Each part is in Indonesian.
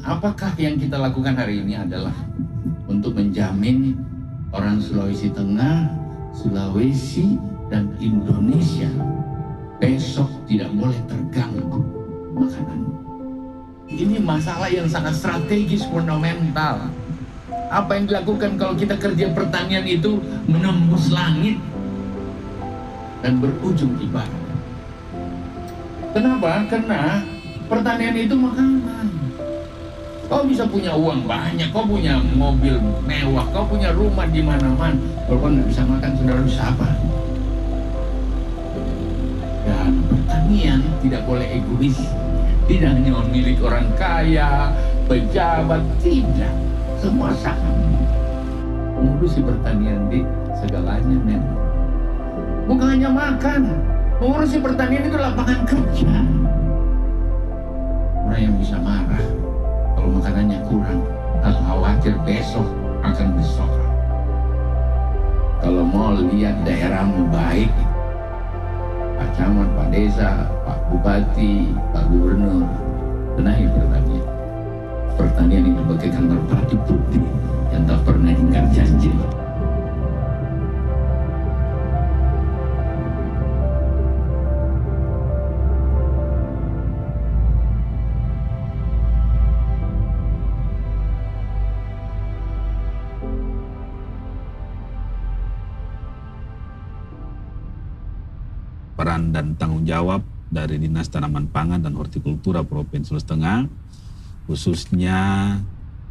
Apakah yang kita lakukan hari ini adalah untuk menjamin orang Sulawesi Tengah, Sulawesi, dan Indonesia besok tidak boleh terganggu makanan. Ini masalah yang sangat strategis, fundamental. Apa yang dilakukan kalau kita kerja pertanian itu menembus langit dan berujung ibadah. Kenapa? Karena pertanian itu makanan. Kau bisa punya uang banyak, kau punya mobil mewah, kau punya rumah di mana-mana. Kalau kau nggak bisa makan, saudara bisa apa? Dan pertanian tidak boleh egois. Tidak hanya milik orang kaya, pejabat, tidak. Semua sama. Mengurusi pertanian di segalanya, men. Bukan hanya makan. Mengurusi pertanian itu lapangan kerja. Orang yang bisa marah kalau makanannya kurang, atau khawatir besok akan bersorak. Kalau mau lihat daerahmu baik, Pak Camat, Pak Desa, Pak Bupati, Pak Gubernur, benahi pertanian. Pertanian itu bagaikan merpati putih yang tak pernah ingkar janji. Peran dan tanggung jawab dari Dinas Tanaman Pangan dan Hortikultura Provinsi Sulawesi Tengah, khususnya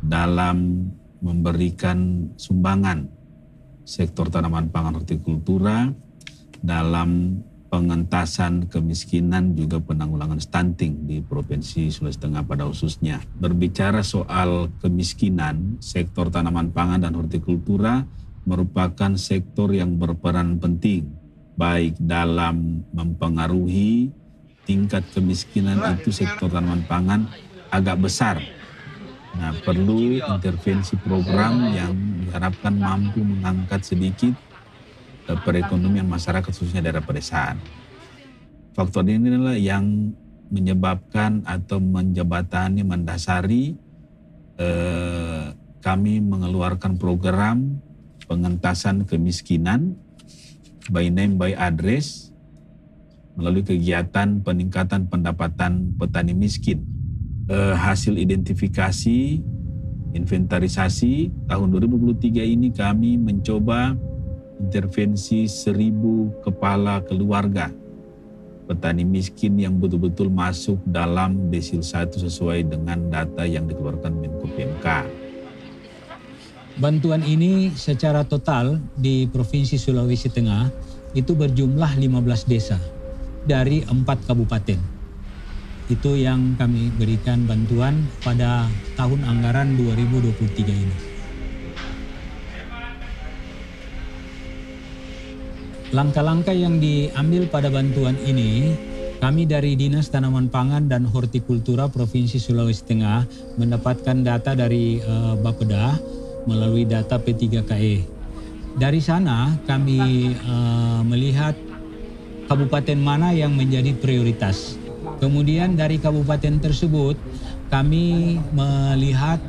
dalam memberikan sumbangan sektor tanaman pangan hortikultura dalam pengentasan kemiskinan juga penanggulangan stunting di Provinsi Sulawesi Tengah pada khususnya. Berbicara soal kemiskinan, sektor tanaman pangan dan hortikultura merupakan sektor yang berperan penting baik dalam mempengaruhi tingkat kemiskinan itu sektor tanaman pangan agak besar. Nah, perlu intervensi program yang diharapkan mampu mengangkat sedikit perekonomian masyarakat khususnya daerah pedesaan. Faktor ini adalah yang menyebabkan atau menjembatani mendasari kami mengeluarkan program pengentasan kemiskinan by name by address melalui kegiatan peningkatan pendapatan petani miskin. Hasil identifikasi, inventarisasi tahun 2023 ini kami mencoba intervensi 1.000 kepala keluarga petani miskin yang betul-betul masuk dalam desil 1 sesuai dengan data yang dikeluarkan Menko PMK. Bantuan ini secara total di Provinsi Sulawesi Tengah itu berjumlah 15 desa dari 4 kabupaten. Itu yang kami berikan bantuan pada tahun anggaran 2023 ini. Langkah-langkah yang diambil pada bantuan ini, kami dari Dinas Tanaman Pangan dan Hortikultura Provinsi Sulawesi Tengah mendapatkan data dari Bapeda melalui data P3KE. Dari sana kami melihat kabupaten mana yang menjadi prioritas. Kemudian dari kabupaten tersebut kami melihat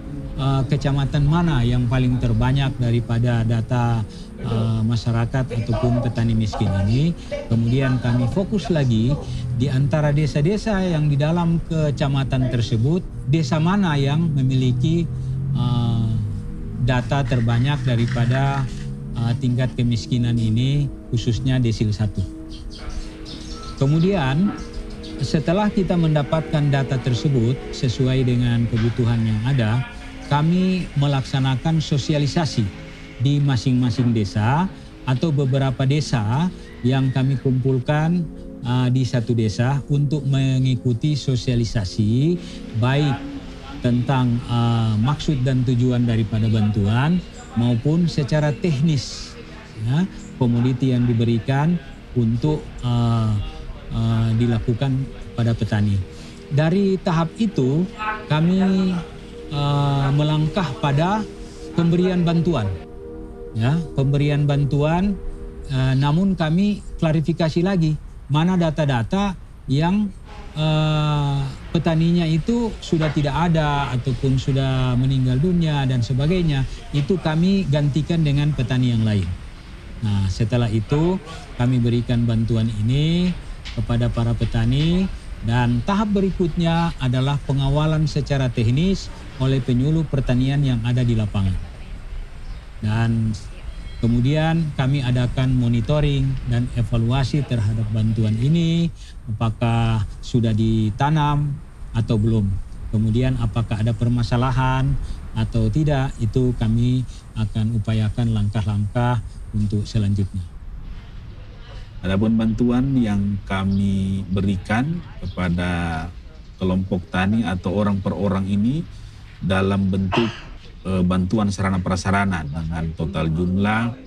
kecamatan mana yang paling terbanyak daripada data masyarakat ataupun petani miskin ini. Kemudian kami fokus lagi di antara desa-desa yang di dalam kecamatan tersebut, desa mana yang memiliki data terbanyak daripada tingkat kemiskinan ini, khususnya desil 1. Kemudian setelah kita mendapatkan data tersebut sesuai dengan kebutuhan yang ada, kami melaksanakan sosialisasi di masing-masing desa atau beberapa desa yang kami kumpulkan di satu desa untuk mengikuti sosialisasi baik tentang maksud dan tujuan daripada bantuan maupun secara teknis ya, komoditi yang diberikan untuk dilakukan pada petani. Dari tahap itu kami melangkah pada pemberian bantuan. Ya, pemberian bantuan, namun kami klarifikasi lagi mana data-data yang petaninya itu sudah tidak ada ataupun sudah meninggal dunia dan sebagainya, itu kami gantikan dengan petani yang lain. Nah, setelah itu kami berikan bantuan ini kepada para petani, dan tahap berikutnya adalah pengawalan secara teknis oleh penyuluh pertanian yang ada di lapangan. Dan kemudian kami adakan monitoring dan evaluasi terhadap bantuan ini, apakah sudah ditanam atau belum. Kemudian apakah ada permasalahan atau tidak, itu kami akan upayakan langkah-langkah untuk selanjutnya. Adapun bantuan yang kami berikan kepada kelompok tani atau orang per orang ini dalam bentuk bantuan sarana prasarana dengan total jumlah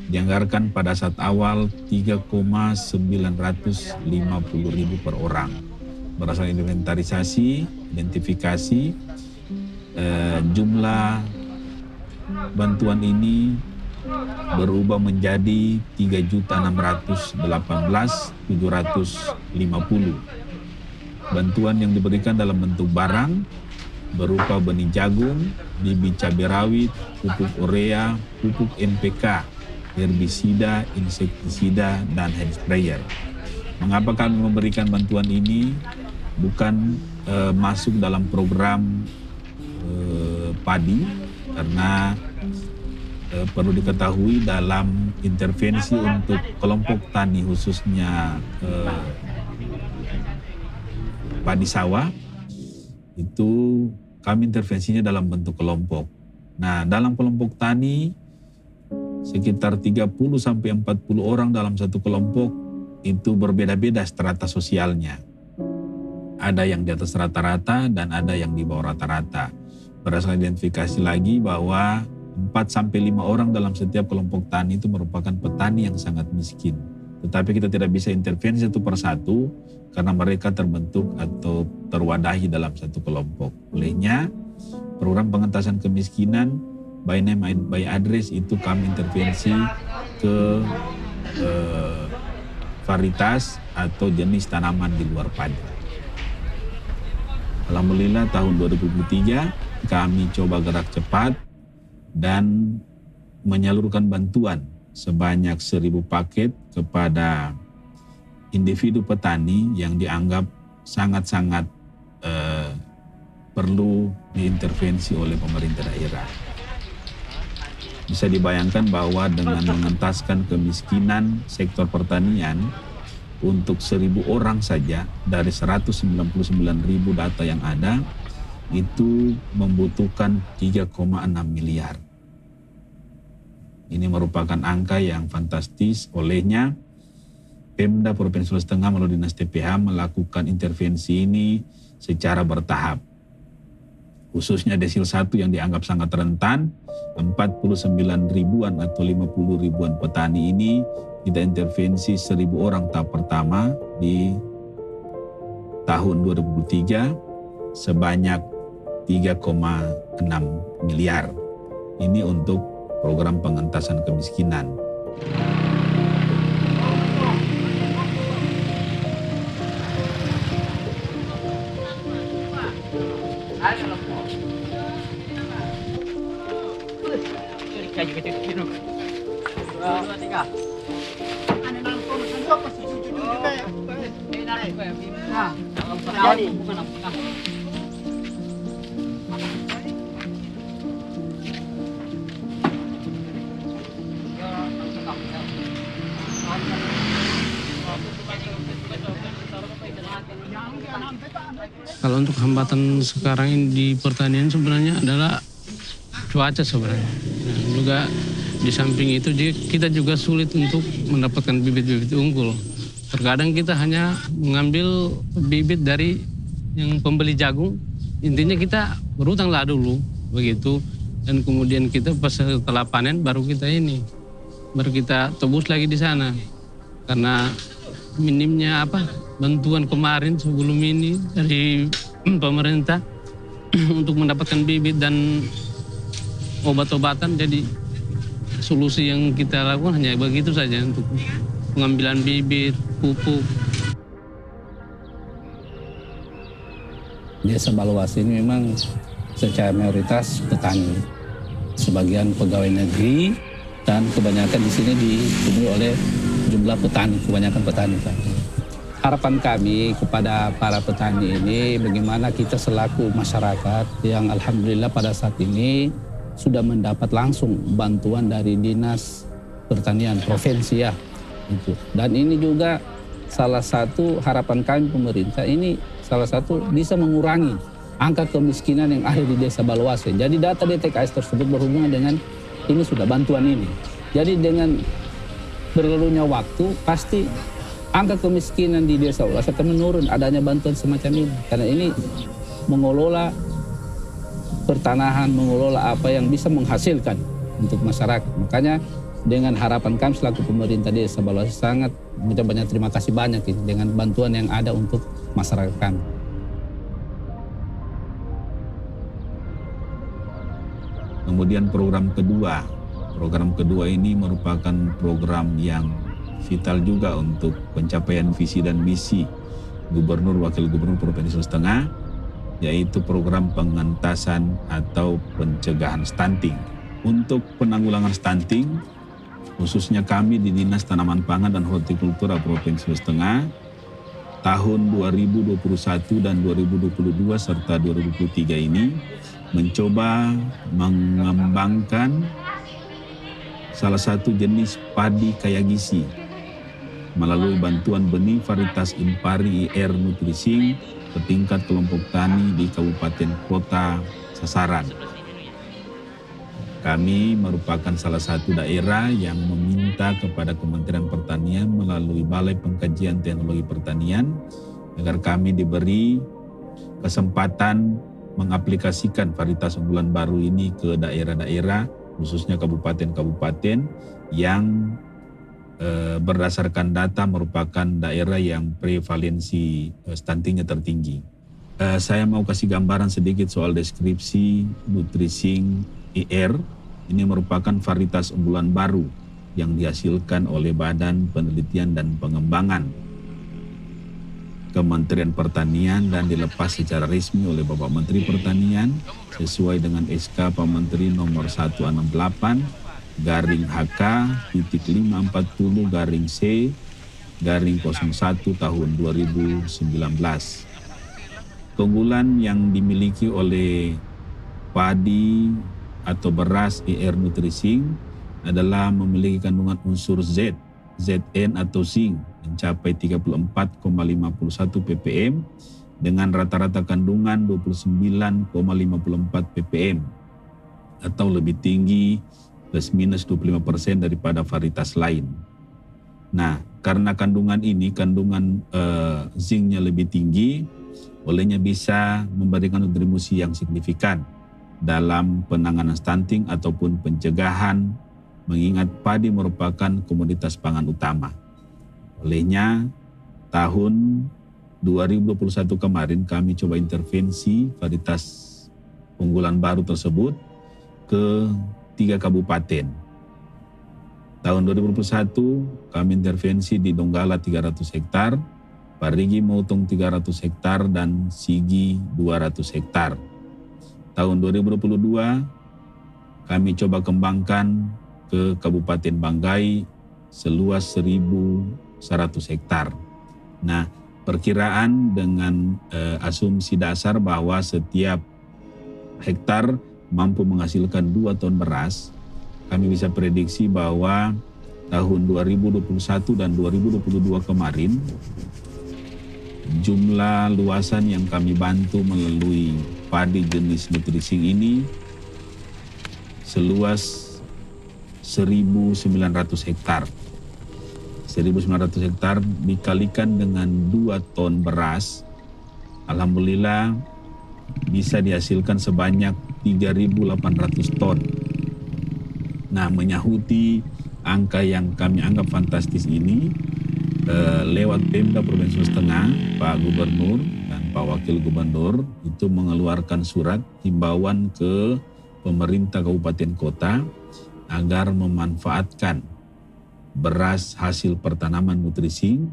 dianggarkan pada saat awal 3,950.000 per orang. Berdasarkan inventarisasi, identifikasi, jumlah bantuan ini berubah menjadi 3.618.750. Bantuan yang diberikan dalam bentuk barang berupa benih jagung, bibit cabai rawit, pupuk urea, pupuk NPK, herbisida, insektisida, dan hand sprayer. Mengapa kami memberikan bantuan ini? Bukan masuk dalam program padi, karena perlu diketahui dalam intervensi untuk kelompok tani khususnya padi sawah itu kami intervensinya dalam bentuk kelompok. Nah, dalam kelompok tani sekitar 30-40 orang dalam satu kelompok itu berbeda-beda strata sosialnya. Ada yang di atas rata-rata dan ada yang di bawah rata-rata. Berdasarkan identifikasi lagi bahwa 4-5 orang dalam setiap kelompok tani itu merupakan petani yang sangat miskin. Tetapi kita tidak bisa intervensi satu persatu karena mereka terbentuk atau terwadahi dalam satu kelompok. Olehnya, program pengentasan kemiskinan by name by address itu kami intervensi ke varietas atau jenis tanaman di luar padi. Alhamdulillah tahun 2023 kami coba gerak cepat dan menyalurkan bantuan sebanyak 1.000 paket kepada individu petani yang dianggap sangat-sangat perlu diintervensi oleh pemerintah daerah. Bisa dibayangkan bahwa dengan mengentaskan kemiskinan sektor pertanian untuk 1.000 orang saja dari 199.000 data yang ada, itu membutuhkan 3,6 miliar. Ini merupakan angka yang fantastis. Olehnya, Pemda Provinsi Sulawesi Tengah melalui Dinas TPH melakukan intervensi ini secara bertahap. Khususnya desil 1 yang dianggap sangat rentan, 49 ribuan atau 50 ribuan petani ini kita intervensi 1.000 orang tahap pertama di tahun 2023 sebanyak 3,6 miliar. Ini untuk program pengentasan kemiskinan. Kalau untuk hambatan sekarang ini di pertanian sebenarnya adalah cuaca sebenarnya. Nah, juga di samping itu kita juga sulit untuk mendapatkan bibit-bibit unggul. Terkadang kita hanya mengambil bibit dari yang pembeli jagung. Intinya kita berutang lah dulu begitu, dan kemudian kita pas setelah panen baru kita tebus lagi di sana. Karena minimnya bantuan kemarin sebelum ini dari pemerintah untuk mendapatkan bibit dan obat-obatan, jadi solusi yang kita lakukan hanya begitu saja untuk pengambilan bibit, pupuk. Desa Baloas ini memang secara mayoritas petani, sebagian pegawai negeri, dan kebanyakan di sini dipenuhi oleh jumlah petani, kebanyakan petani. Harapan kami kepada para petani ini bagaimana kita selaku masyarakat yang alhamdulillah pada saat ini sudah mendapat langsung bantuan dari Dinas Pertanian Provinsi ya. Dan ini juga salah satu harapan kami pemerintah ini salah satu bisa mengurangi angka kemiskinan yang ada di Desa Baloas. Jadi data DTKS tersebut berhubungan dengan ini sudah bantuan ini. Jadi dengan berlalunya waktu pasti angka kemiskinan di Desa Baloas akan menurun adanya bantuan semacam ini. Karena ini mengelola pertanahan, mengelola apa yang bisa menghasilkan untuk masyarakat. Makanya dengan harapan kami selaku pemerintah Desa Baloas sangat banyak terima kasih banyak dengan bantuan yang ada untuk masyarakat kami. Kemudian program kedua ini merupakan program yang vital juga untuk pencapaian visi dan misi Gubernur Wakil Gubernur Provinsi Sulawesi Tengah, yaitu program pengentasan atau pencegahan stunting. Untuk penanggulangan stunting, khususnya kami di Dinas Tanaman Pangan dan Hortikultura Provinsi Sulawesi Tengah, tahun 2021 dan 2022 serta 2023 ini mencoba mengembangkan salah satu jenis padi kaya gizi melalui bantuan benih varietas Impari IR Nutrising ke tingkat kelompok tani di Kabupaten Kota sasaran. Kami merupakan salah satu daerah yang meminta kepada Kementerian Pertanian melalui Balai Pengkajian Teknologi Pertanian agar kami diberi kesempatan mengaplikasikan varietas unggulan baru ini ke daerah-daerah, khususnya kabupaten-kabupaten yang berdasarkan data merupakan daerah yang prevalensi stuntingnya tertinggi. Saya mau kasih gambaran sedikit soal deskripsi Nutrising IR. Ini merupakan varietas unggulan baru yang dihasilkan oleh Badan Penelitian dan Pengembangan Kementerian Pertanian dan dilepas secara resmi oleh Bapak Menteri Pertanian sesuai dengan SK Pak Menteri nomor 168-540-C/01 tahun 2019. Keunggulan yang dimiliki oleh padi atau beras IR Nutrising adalah memiliki kandungan unsur Z, Zn atau zinc mencapai 34,51 ppm dengan rata-rata kandungan 29,54 ppm atau lebih tinggi plus minus 25% daripada varietas lain. Nah, karena kandungan ini, kandungan zincnya lebih tinggi, olehnya bisa memberikan kontribusi yang signifikan dalam penanganan stunting ataupun pencegahan, mengingat padi merupakan komoditas pangan utama. Olehnya, tahun 2021 kemarin kami coba intervensi varietas unggulan baru tersebut ke 3 kabupaten. Tahun 2021 kami intervensi di Donggala 300 hektar, Parigi Motong 300 hektar, dan Sigi 200 hektar. Tahun 2022 kami coba kembangkan ke Kabupaten Banggai seluas 1.100 hektar. Nah, perkiraan dengan asumsi dasar bahwa setiap hektar mampu menghasilkan 2 ton beras, kami bisa prediksi bahwa tahun 2021 dan 2022 kemarin jumlah luasan yang kami bantu melalui padi jenis Nutrising ini seluas 1.900 hektar. 1.900 hektar dikalikan dengan 2 ton beras, alhamdulillah bisa dihasilkan sebanyak 3.800 ton. Nah, menyahuti angka yang kami anggap fantastis ini, lewat Pemda Provinsi Sulawesi Tengah, Pak Gubernur dan Pak Wakil Gubernur itu mengeluarkan surat himbauan ke pemerintah kabupaten kota agar memanfaatkan beras hasil pertanaman Nutrising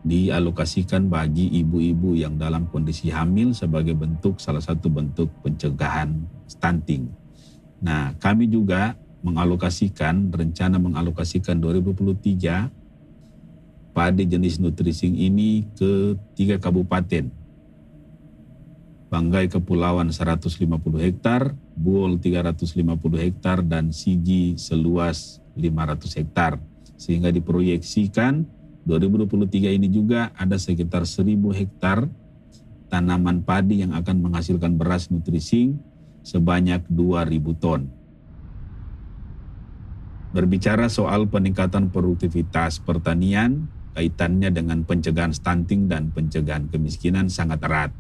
dialokasikan bagi ibu-ibu yang dalam kondisi hamil sebagai salah satu bentuk pencegahan stunting. Nah, kami juga rencana mengalokasikan 2023 padi jenis Nutrising ini ke 3 kabupaten. Banggai Kepulauan 150 hektar, Buol 350 hektar, dan Sigi seluas 500 hektar. Sehingga diproyeksikan 2023 ini juga ada sekitar 1.000 hektar tanaman padi yang akan menghasilkan beras Nutrising sebanyak 2.000 ton. Berbicara soal peningkatan produktivitas pertanian, kaitannya dengan pencegahan stunting dan pencegahan kemiskinan sangat erat.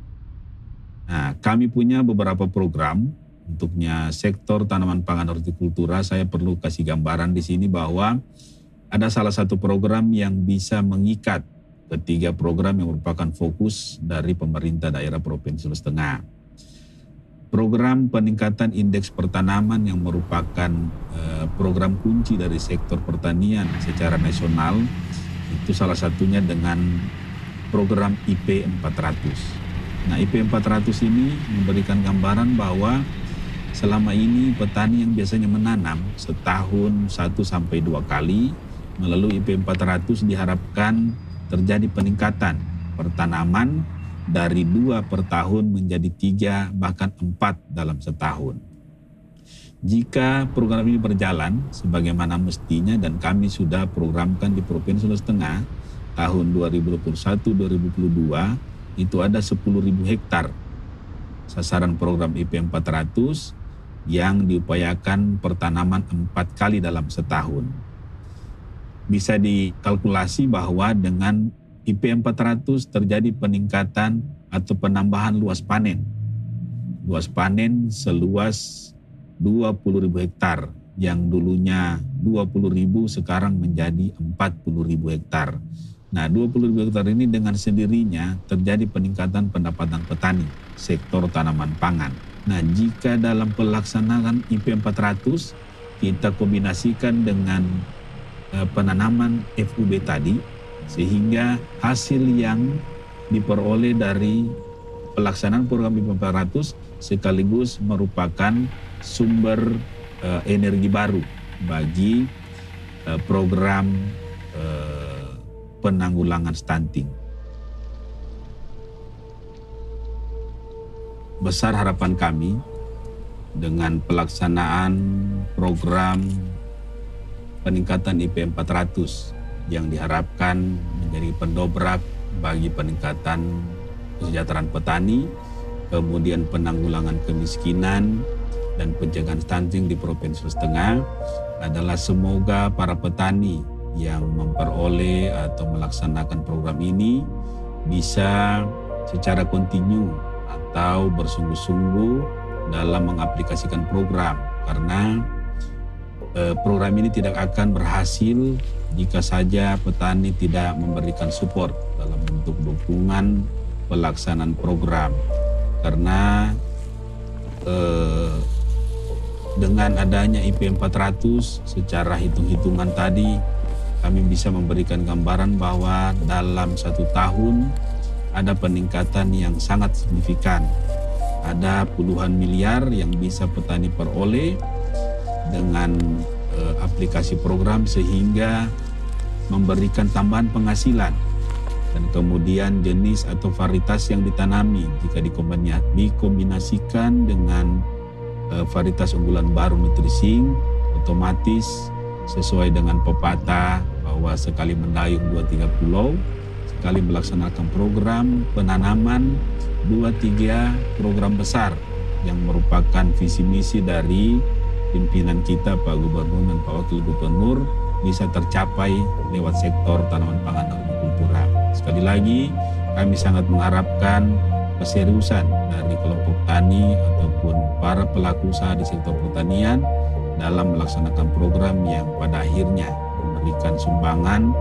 Nah, kami punya beberapa program untuknya sektor tanaman pangan hortikultura. Saya perlu kasih gambaran di sini bahwa ada salah satu program yang bisa mengikat ketiga program yang merupakan fokus dari pemerintah daerah Provinsi Sulawesi Tengah. Program peningkatan indeks pertanaman yang merupakan program kunci dari sektor pertanian secara nasional, itu salah satunya dengan program IP 400. Nah, IP 400 ini memberikan gambaran bahwa selama ini petani yang biasanya menanam setahun 1-2 kali, melalui IP 400 diharapkan terjadi peningkatan pertanaman dari 2 per tahun menjadi 3 bahkan 4 dalam setahun. Jika program ini berjalan sebagaimana mestinya, dan kami sudah programkan di Provinsi Sulawesi Tengah tahun 2021-2022 itu ada 10.000 hektar sasaran program IP 400 yang diupayakan pertanaman 4 kali dalam setahun. Bisa dikalkulasi bahwa dengan IP 400 terjadi peningkatan atau penambahan luas panen. Luas panen seluas 20.000 hektar, yang dulunya 20.000 sekarang menjadi 40.000 hektar. Nah, 20.000 hektar ini dengan sendirinya terjadi peningkatan pendapatan petani sektor tanaman pangan. Nah, jika dalam pelaksanaan IP 400 kita kombinasikan dengan penanaman FUB tadi, sehingga hasil yang diperoleh dari pelaksanaan program IP 400 sekaligus merupakan sumber energi baru bagi program penanggulangan stunting. Besar harapan kami dengan pelaksanaan program peningkatan IP 400 yang diharapkan menjadi pendobrak bagi peningkatan kesejahteraan petani, kemudian penanggulangan kemiskinan dan pencegahan stunting di Provinsi Sulawesi Tengah adalah semoga para petani yang memperoleh atau melaksanakan program ini bisa secara kontinu atau bersungguh-sungguh dalam mengaplikasikan program, karena program ini tidak akan berhasil jika saja petani tidak memberikan support dalam bentuk dukungan pelaksanaan program. Karena dengan adanya IP 400 secara hitung-hitungan tadi, kami bisa memberikan gambaran bahwa dalam 1 tahun ada peningkatan yang sangat signifikan. Ada puluhan miliar yang bisa petani peroleh dengan aplikasi program, sehingga memberikan tambahan penghasilan. Dan kemudian jenis atau varietas yang ditanami jika dikombinasikan dengan varietas unggulan baru Nutrising, otomatis sesuai dengan pepatah bahwa sekali mendayung 2-3 pulau, sekali melaksanakan program penanaman 2-3 program besar yang merupakan visi misi dari pimpinan kita Pak Gubernur dan Pak Wakil Gubernur bisa tercapai lewat sektor tanaman pangan dan hortikultura. Sekali lagi, kami sangat mengharapkan keseriusan dari kelompok tani ataupun para pelaku usaha di sektor pertanian dalam melaksanakan program yang pada akhirnya memberikan sumbangan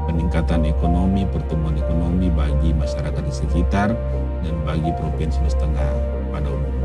peningkatan ekonomi, pertumbuhan ekonomi bagi masyarakat di sekitar dan bagi Provinsi Sulawesi Tengah pada umumnya.